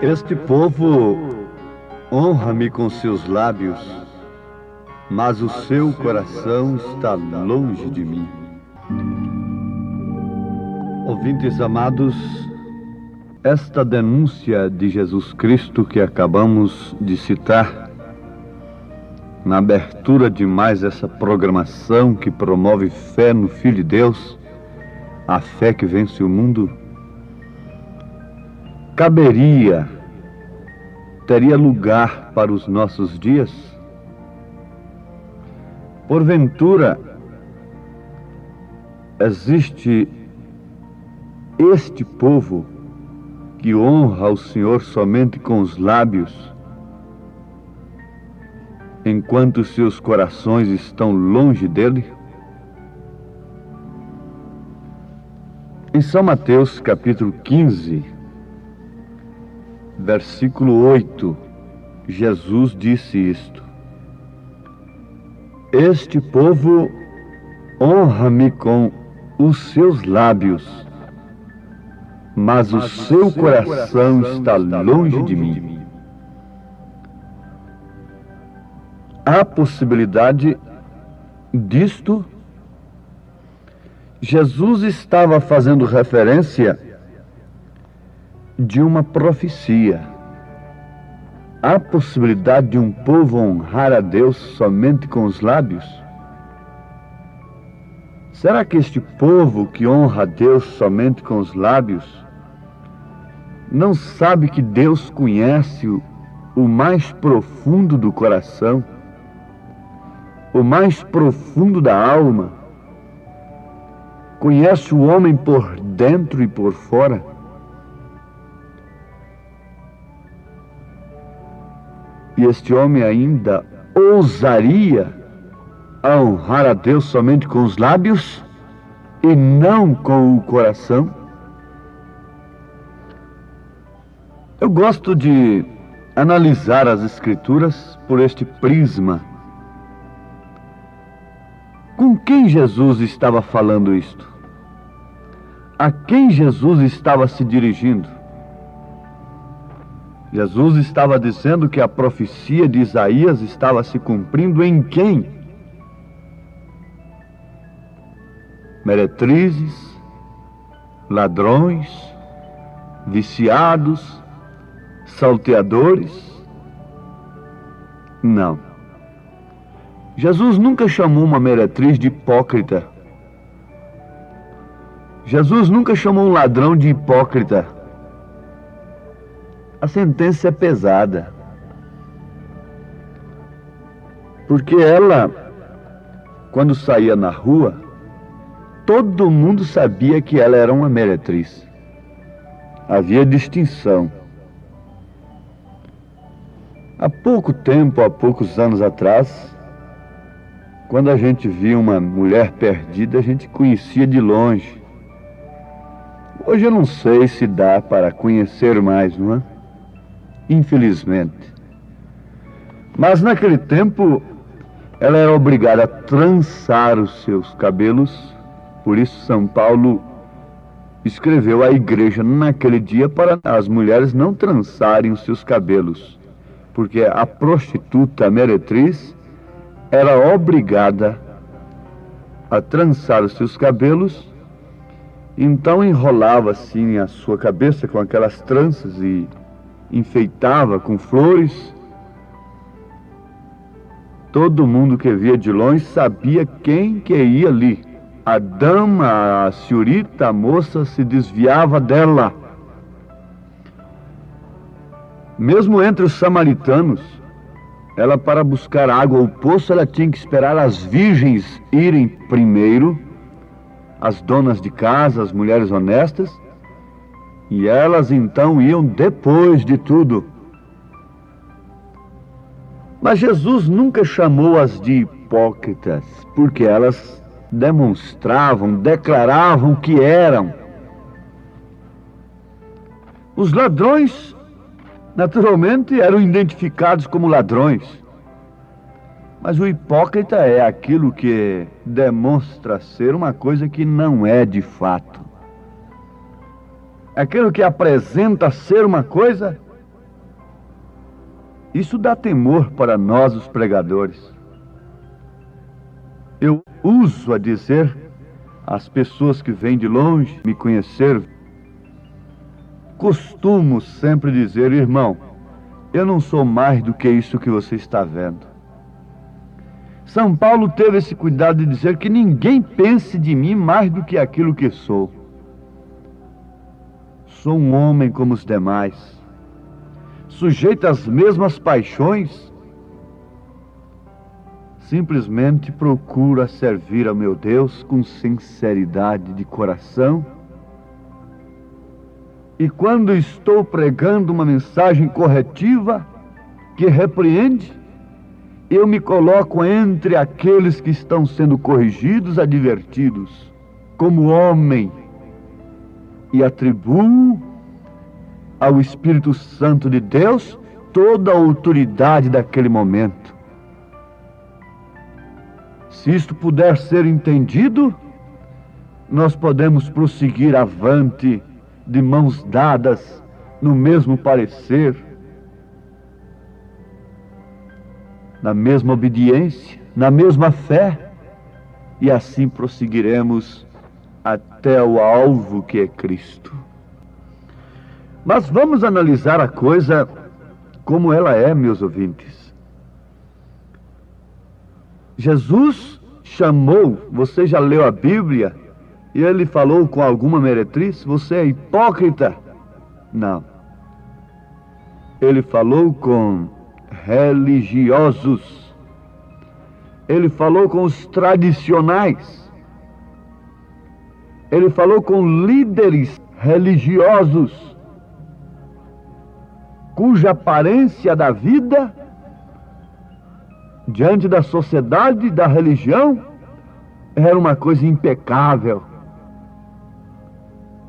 Este povo honra-me com seus lábios, mas o seu coração está longe de mim. Ouvintes amados, esta denúncia de Jesus Cristo que acabamos de citar, na abertura de mais essa programação que promove fé no Filho de Deus, a fé que vence o mundo, teria lugar para os nossos dias? Porventura, existe este povo que honra o Senhor somente com os lábios, enquanto seus corações estão longe dele? Em São Mateus, capítulo 15, versículo 8, Jesus disse isto: Este povo honra-me com os seus lábios, mas o seu coração está longe de mim. Há possibilidade disto? Jesus estava fazendo referência de uma profecia. Há possibilidade de um povo honrar a Deus somente com os lábios? Será que este povo que honra a Deus somente com os lábios não sabe que Deus conhece o mais profundo do coração, o mais profundo da alma? Conhece o homem por dentro e por fora? E este homem ainda ousaria a honrar a Deus somente com os lábios e não com o coração? Eu gosto de analisar as Escrituras por este prisma. Com quem Jesus estava falando isto? A quem Jesus estava se dirigindo? Jesus estava dizendo que a profecia de Isaías estava se cumprindo em quem? Meretrizes, ladrões, viciados, salteadores? Não. Jesus nunca chamou uma meretriz de hipócrita. Jesus nunca chamou um ladrão de hipócrita. A sentença é pesada, porque ela, quando saía na rua, todo mundo sabia que ela era uma meretriz. Havia distinção. Há pouco tempo, há poucos anos atrás, quando a gente via uma mulher perdida, a gente conhecia de longe. Hoje eu não sei se dá para conhecer mais, não é? Infelizmente. Mas naquele tempo, ela era obrigada a trançar os seus cabelos. Por isso São Paulo escreveu à igreja naquele dia para as mulheres não trançarem os seus cabelos, porque a prostituta, a meretriz, era obrigada a trançar os seus cabelos. Então enrolava assim a sua cabeça com aquelas tranças e enfeitava com flores. Todo mundo que via de longe sabia quem que ia ali. A dama, a senhorita, a moça se desviava dela. Mesmo entre os samaritanos, ela, para buscar água ao poço, ela tinha que esperar as virgens irem primeiro, as donas de casa, as mulheres honestas, e elas então iam depois de tudo. Mas Jesus nunca chamou-as de hipócritas, porque elas demonstravam, declaravam que eram. Os ladrões Naturalmente eram identificados como ladrões. Mas o hipócrita é aquilo que demonstra ser uma coisa que não é de fato. Aquilo que apresenta ser uma coisa, isso dá temor para nós, os pregadores. Eu uso a dizer às pessoas que vêm de longe me conhecer, costumo sempre dizer: irmão, eu não sou mais do que isso que você está vendo. São Paulo teve esse cuidado de dizer que ninguém pense de mim mais do que aquilo que sou. Sou um homem como os demais, sujeito às mesmas paixões. Simplesmente procuro servir ao meu Deus com sinceridade de coração. E quando estou pregando uma mensagem corretiva, que repreende, eu me coloco entre aqueles que estão sendo corrigidos, advertidos, como homem, e atribuo ao Espírito Santo de Deus toda a autoridade daquele momento. Se isto puder ser entendido, nós podemos prosseguir avante de mãos dadas no mesmo parecer, na mesma obediência, na mesma fé, e assim prosseguiremos até o alvo que é Cristo. Mas vamos analisar a coisa como ela é, meus ouvintes. Jesus chamou, você já leu a Bíblia, e ele falou com alguma meretriz: você é hipócrita? Não. Ele falou com religiosos. Ele falou com os tradicionais. Ele falou com líderes religiosos, cuja aparência da vida, diante da sociedade e da religião, era uma coisa impecável.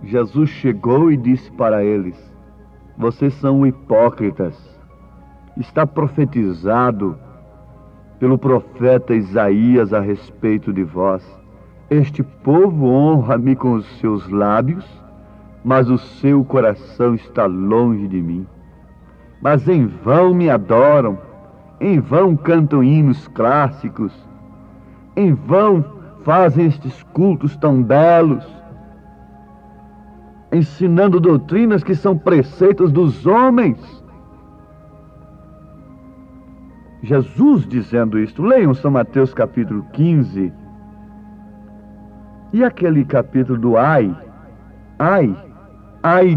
Jesus chegou e disse para eles: vocês são hipócritas. Está profetizado pelo profeta Isaías a respeito de vós. Este povo honra-me com os seus lábios, mas o seu coração está longe de mim. Mas em vão me adoram, em vão cantam hinos clássicos, em vão fazem estes cultos tão belos, ensinando doutrinas que são preceitos dos homens. Jesus dizendo isto. Leiam São Mateus capítulo 15. E aquele capítulo do ai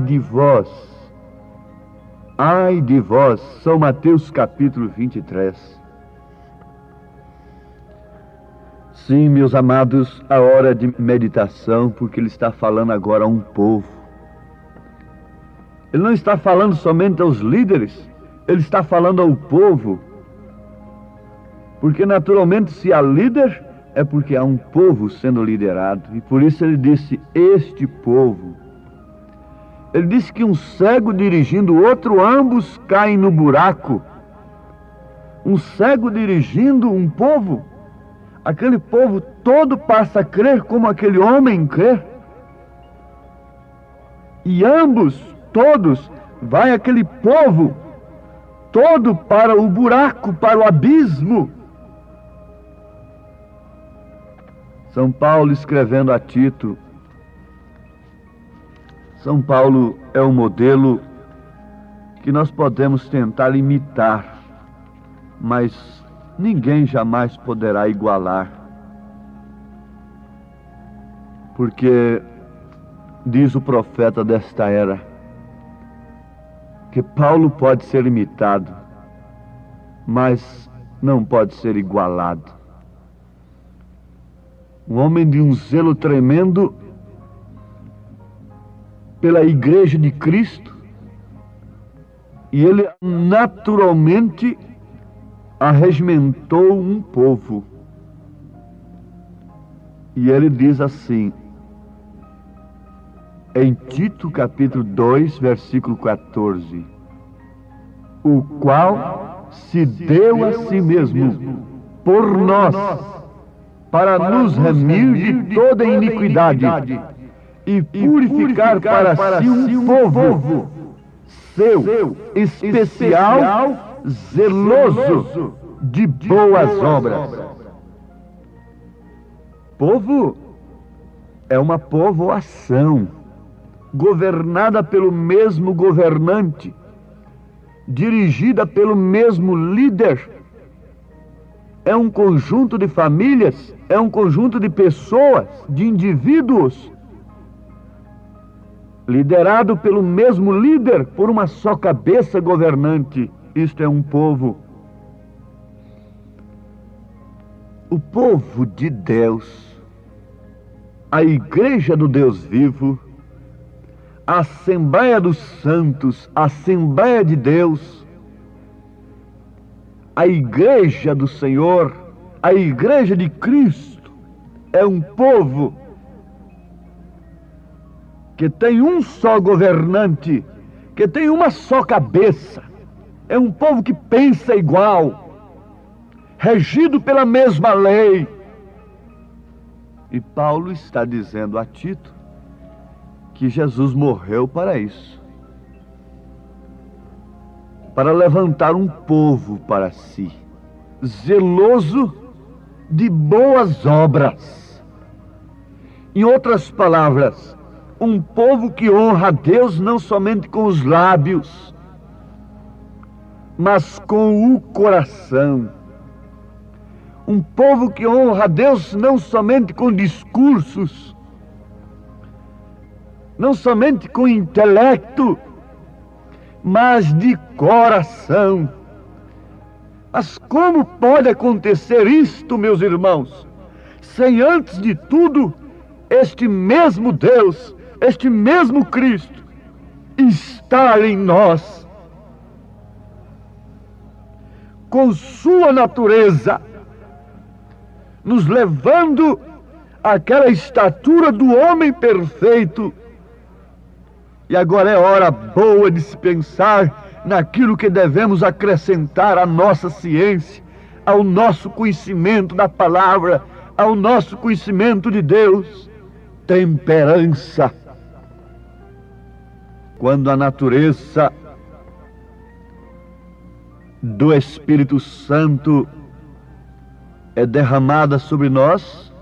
de vós, São Mateus capítulo 23. Sim, meus amados, a hora de meditação, porque ele está falando agora a um povo. Ele não está falando somente aos líderes, ele está falando ao povo. Porque naturalmente, se há líder, é porque há um povo sendo liderado. E por isso ele disse: este povo. Ele disse que um cego dirigindo o outro, ambos caem no buraco. Um cego dirigindo um povo, aquele povo todo passa a crer como aquele homem crê. E ambos, todos, vai aquele povo todo para o buraco, para o abismo. São Paulo escrevendo a Tito. São Paulo é um modelo que nós podemos tentar imitar, mas ninguém jamais poderá igualar. Porque diz o profeta desta era que Paulo pode ser imitado, mas não pode ser igualado. Um homem de um zelo tremendo pela Igreja de Cristo, e ele naturalmente arregimentou um povo. E ele diz assim, em Tito capítulo 2, versículo 14: o qual se deu a si mesmo por nós, para nos remir de toda iniquidade e purificar para si um povo seu, especial, zeloso de boas obras. Povo é uma povoação, governada pelo mesmo governante, dirigida pelo mesmo líder. É um conjunto de famílias, é um conjunto de pessoas, de indivíduos, liderado pelo mesmo líder, por uma só cabeça governante. Isto é um povo. O povo de Deus, a Igreja do Deus vivo, a Assembleia dos Santos, a Assembleia de Deus, a Igreja do Senhor, a Igreja de Cristo, é um povo que tem um só governante, que tem uma só cabeça. É um povo que pensa igual, regido pela mesma lei. E Paulo está dizendo a Tito que Jesus morreu para isso, para levantar um povo para si, zeloso de boas obras. Em outras palavras, um povo que honra a Deus não somente com os lábios, mas com o coração. Um povo que honra a Deus não somente com discursos, não somente com intelecto, mas de coração. Mas como pode acontecer isto, meus irmãos, sem antes de tudo este mesmo Deus, este mesmo Cristo estar em nós, com sua natureza, nos levando àquela estatura do homem perfeito. E agora é hora boa de se pensar naquilo que devemos acrescentar à nossa ciência, ao nosso conhecimento da palavra, ao nosso conhecimento de Deus. Temperança. Quando a natureza do Espírito Santo é derramada sobre nós,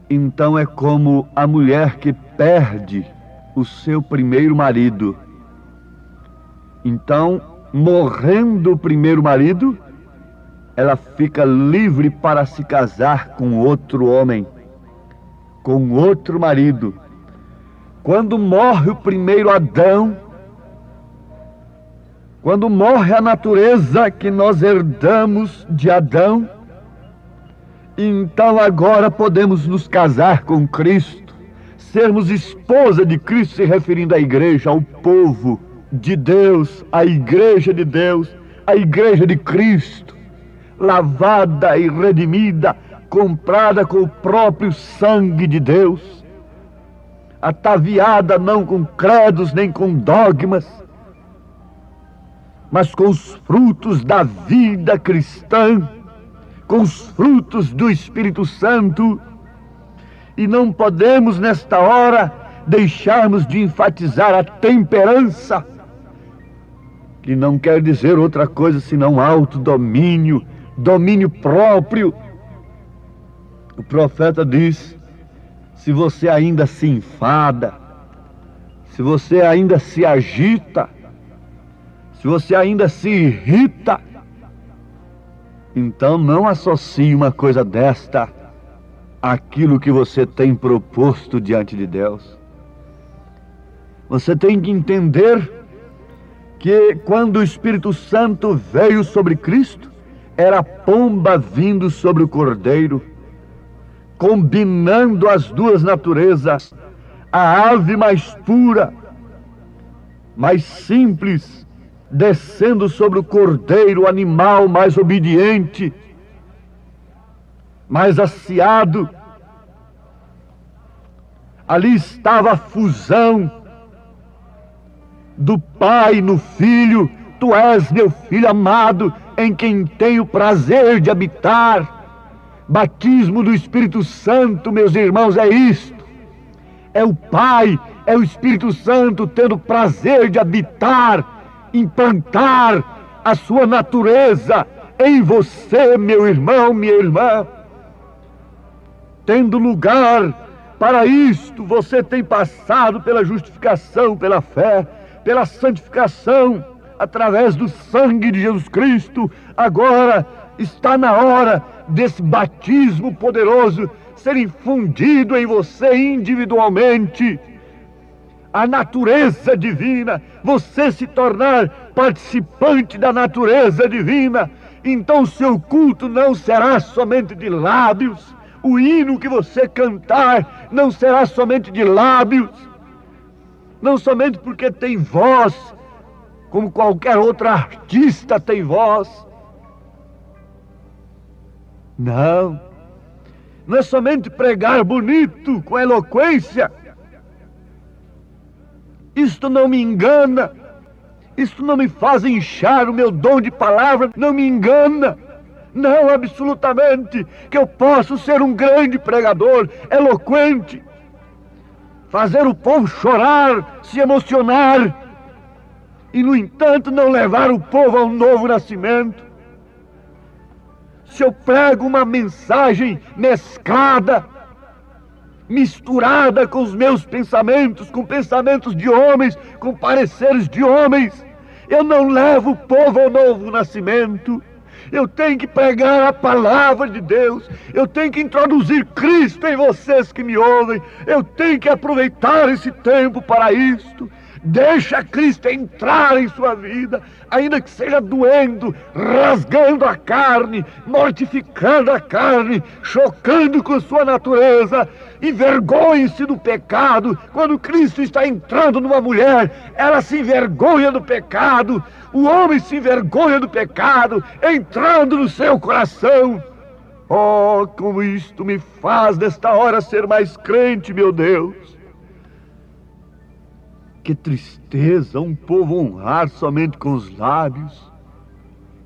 então é como a mulher que perde o seu primeiro marido. Então, morrendo o primeiro marido, ela fica livre para se casar com outro homem, com outro marido. Quando morre o primeiro Adão, quando morre a natureza que nós herdamos de Adão, então agora podemos nos casar com Cristo, sermos esposa de Cristo, se referindo à igreja, ao povo de Deus, à igreja de Deus, à igreja de Cristo, lavada e redimida, comprada com o próprio sangue de Deus, ataviada não com credos nem com dogmas, mas com os frutos da vida cristã, com os frutos do Espírito Santo. E não podemos nesta hora deixarmos de enfatizar a temperança, que não quer dizer outra coisa senão autodomínio, domínio próprio. O profeta diz: se você ainda se enfada, se você ainda se agita, se você ainda se irrita, então não associe uma coisa desta àquilo que você tem proposto diante de Deus. Você tem que entender que quando o Espírito Santo veio sobre Cristo, era a pomba vindo sobre o cordeiro, combinando as duas naturezas, a ave mais pura, mais simples, descendo sobre o cordeiro, o animal mais obediente, mais aciado. Ali estava a fusão do Pai no Filho, Tu és meu Filho amado, em quem tenho prazer de habitar. Batismo do Espírito Santo, meus irmãos, é isto. É o Pai, é o Espírito Santo tendo prazer de habitar, implantar a sua natureza em você, meu irmão, minha irmã. Tendo lugar para isto, você tem passado pela justificação, pela fé, pela santificação, através do sangue de Jesus Cristo. Agora está na hora desse batismo poderoso ser infundido em você individualmente. A natureza divina, você se tornar participante da natureza divina. Então o seu culto não será somente de lábios. O hino que você cantar não será somente de lábios. Não somente porque tem voz, como qualquer outro artista tem voz. Não é somente pregar bonito, com eloquência. Isto não me engana. Isto não me faz inchar o meu dom de palavra, não me engana. Não, absolutamente, que eu posso ser um grande pregador, eloquente, fazer o povo chorar, se emocionar, e no entanto não levar o povo a um novo nascimento. Se eu prego uma mensagem mesclada, misturada com os meus pensamentos, com pensamentos de homens, com pareceres de homens, eu não levo o povo ao novo nascimento. Eu tenho que pregar a palavra de Deus. Eu tenho que introduzir Cristo em vocês que me ouvem. Eu tenho que aproveitar esse tempo para isto. Deixa Cristo entrar em sua vida, ainda que seja doendo, rasgando a carne, mortificando a carne, chocando com sua natureza. Envergonhe-se do pecado. Quando Cristo está entrando numa mulher, ela se envergonha do pecado. O homem se envergonha do pecado, entrando no seu coração. Oh, como isto me faz nesta hora ser mais crente, meu Deus. Que tristeza um povo honrar somente com os lábios.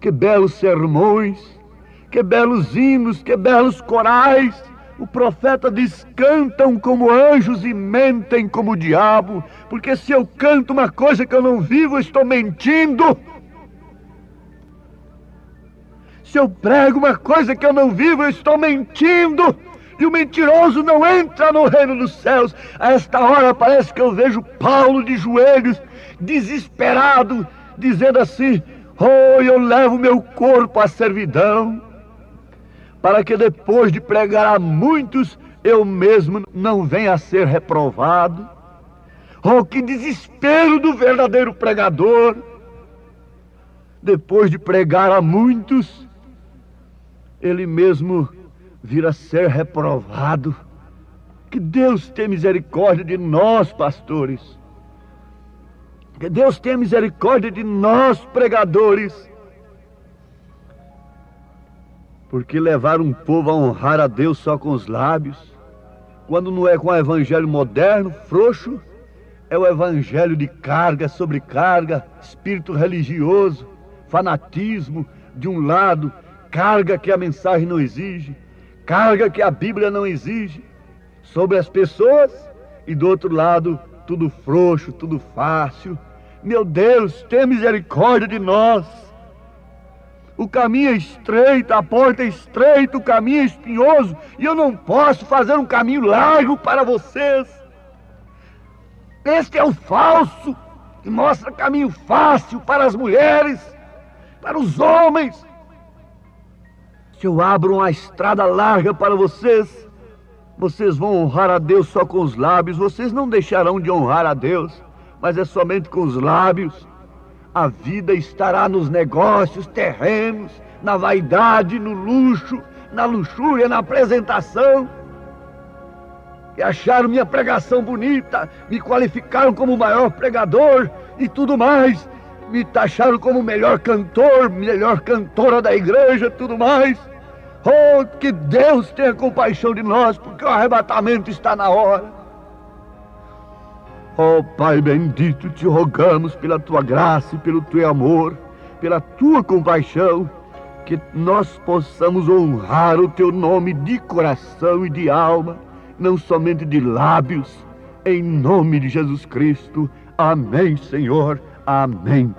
Que belos sermões, que belos hinos, que belos corais. O profeta diz: cantam como anjos e mentem como o diabo. Porque se eu canto uma coisa que eu não vivo, eu estou mentindo. Se eu prego uma coisa que eu não vivo, eu estou mentindo. E o mentiroso não entra no reino dos céus. A esta hora parece que eu vejo Paulo de joelhos, desesperado, dizendo assim: oh, eu levo meu corpo à servidão, para que depois de pregar a muitos, eu mesmo não venha a ser reprovado. Oh, que desespero do verdadeiro pregador! Depois de pregar a muitos, ele mesmo vir a ser reprovado. Que Deus tenha misericórdia de nós, pastores. Que Deus tenha misericórdia de nós, pregadores. Porque levar um povo a honrar a Deus só com os lábios, quando não é com o evangelho moderno, frouxo, é o evangelho de carga, sobrecarga, espírito religioso, fanatismo, de um lado, carga que a mensagem não exige, carga que a Bíblia não exige sobre as pessoas, e do outro lado, tudo frouxo, tudo fácil. Meu Deus, tenha misericórdia de nós. O caminho é estreito, a porta é estreita, o caminho é espinhoso, e eu não posso fazer um caminho largo para vocês. Este é o falso, que mostra caminho fácil para as mulheres, para os homens. Se eu abro uma estrada larga para vocês, vocês vão honrar a Deus só com os lábios. Vocês não deixarão de honrar a Deus, mas é somente com os lábios. A vida estará nos negócios terrenos, na vaidade, no luxo, na luxúria, na apresentação. E acharam minha pregação bonita, me qualificaram como o maior pregador e tudo mais. Me taxaram como o melhor cantor, melhor cantora da igreja, tudo mais. Oh, que Deus tenha compaixão de nós, porque o arrebatamento está na hora. Oh, Pai bendito, te rogamos pela tua graça e pelo teu amor, pela tua compaixão, que nós possamos honrar o teu nome de coração e de alma, não somente de lábios, em nome de Jesus Cristo. Amém, Senhor. Amém.